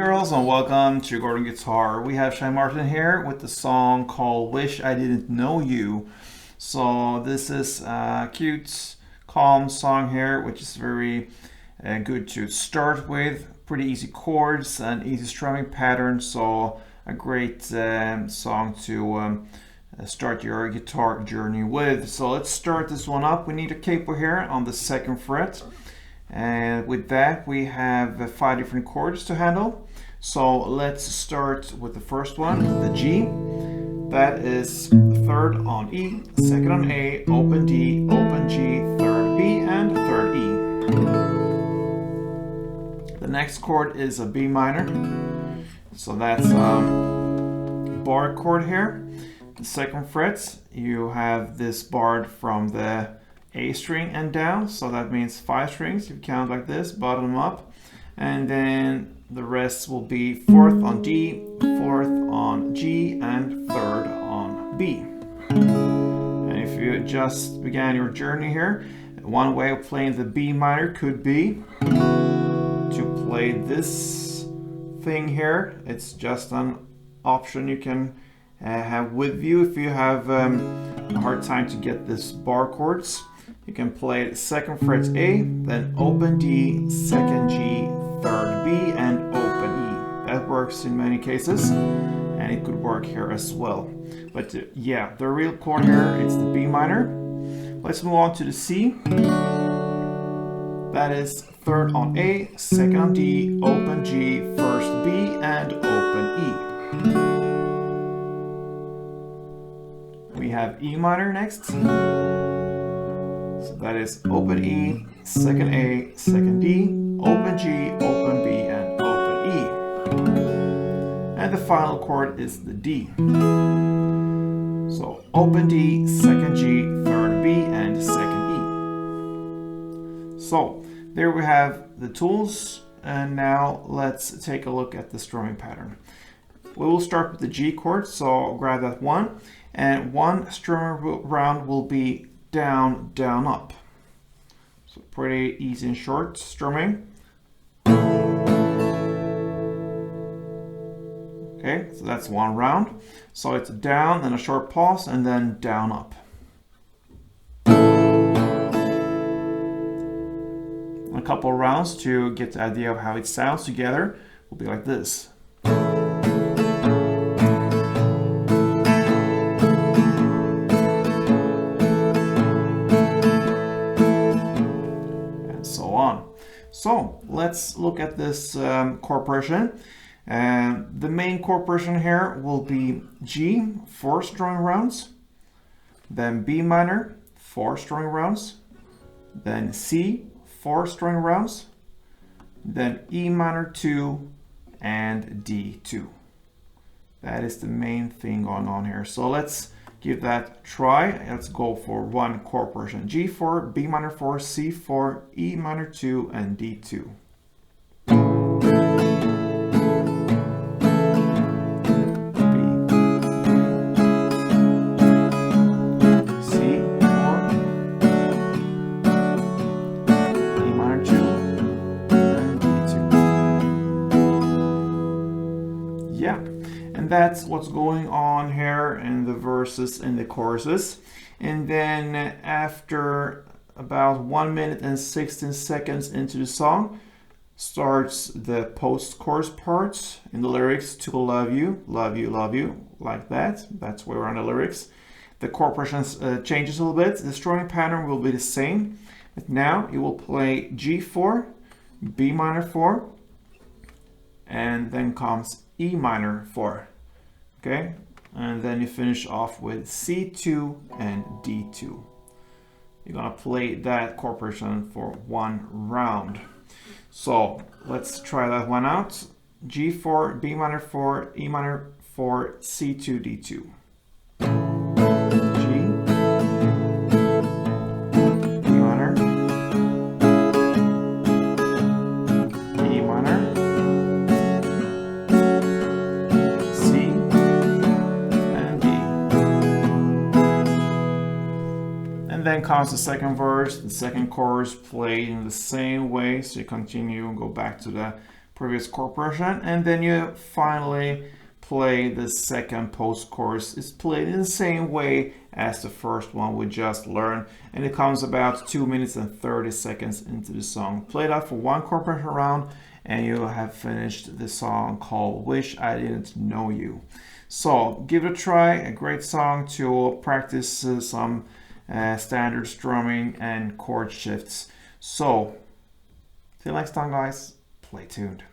and girls, and welcome to Gordon Guitar. We have Shai Martin here with the song called Wish I Didn't Know You. So this is a cute, calm song here, which is very good to start with. Pretty easy chords and easy strumming pattern, so a great song to start your guitar journey with. So let's start this one up. We need a capo here on the 2nd fret. And with that, we have 5 different chords to handle. So let's start with the first one, the G. That is 3rd on E, 2nd on A, open D, open G, 3rd B, and 3rd E. The next chord is a B minor. So that's a bar chord here. The 2nd fret, you have this barred from the A string and down, so that means 5 strings. You count like this, bottom up, and then the rest will be 4th on D, 4th on G, and 3rd on B. And if you just began your journey here, one way of playing the B minor could be to play this thing here. It's just an option you can have with you if you have a hard time to get this bar chords. You can play 2nd fret A, then open D, 2nd G, 3rd B, and open E. That works in many cases, and it could work here as well. But yeah, the real chord here is the B minor. Let's move on to the C. That is 3rd on A, 2nd on D, open G, 1st B, and open E. We have E minor next. So that is open E, 2nd A, 2nd D, open G, open B, and open E. And the final chord is the D. So open D, 2nd G, 3rd B, and 2nd E. So there we have the tools, and now let's take a look at the strumming pattern. We will start with the G chord, so I'll grab that one, and one strumming round will be down, down, up. So pretty easy and short strumming. Okay, so that's one round. So it's down, then a short pause, and then down, up. A couple rounds to get the idea of how it sounds together will be like this. So let's look at this chord progression. The main chord progression here will be G, 4 strumming rounds, then B minor, 4 strumming rounds, then C, 4 strumming rounds, then E minor 2, and D 2. That is the main thing going on here. So let's give that a try. Let's go for one chord progression. G4, B minor 4, C4, E minor 2, and D2. That's what's going on here in the verses and the choruses. And then after about 1 minute and 16 seconds into the song, starts the post-chorus parts in the lyrics to love you, love you, love you, like that. That's where we're on the lyrics. The chord progression changes a little bit. The strumming pattern will be the same. But now you will play G4, B minor 4, and then comes E minor 4. Okay, and then you finish off with C2 and D2. You're gonna play that chord progression for one round. So let's try that one out. G4, B minor 4, E minor 4, C2, D2. And then comes the second verse, the second chorus played in the same way. So you continue and go back to the previous chord progression, and then you finally play the second post-chorus. It's played in the same way as the first one we just learned, and it comes about 2 minutes and 30 seconds into the song. Play that for one chord progression round, and you have finished the song called Wish I Didn't Know You. So give it a try, a great song to practice some standard strumming and chord shifts. So till next time, guys, play tuned.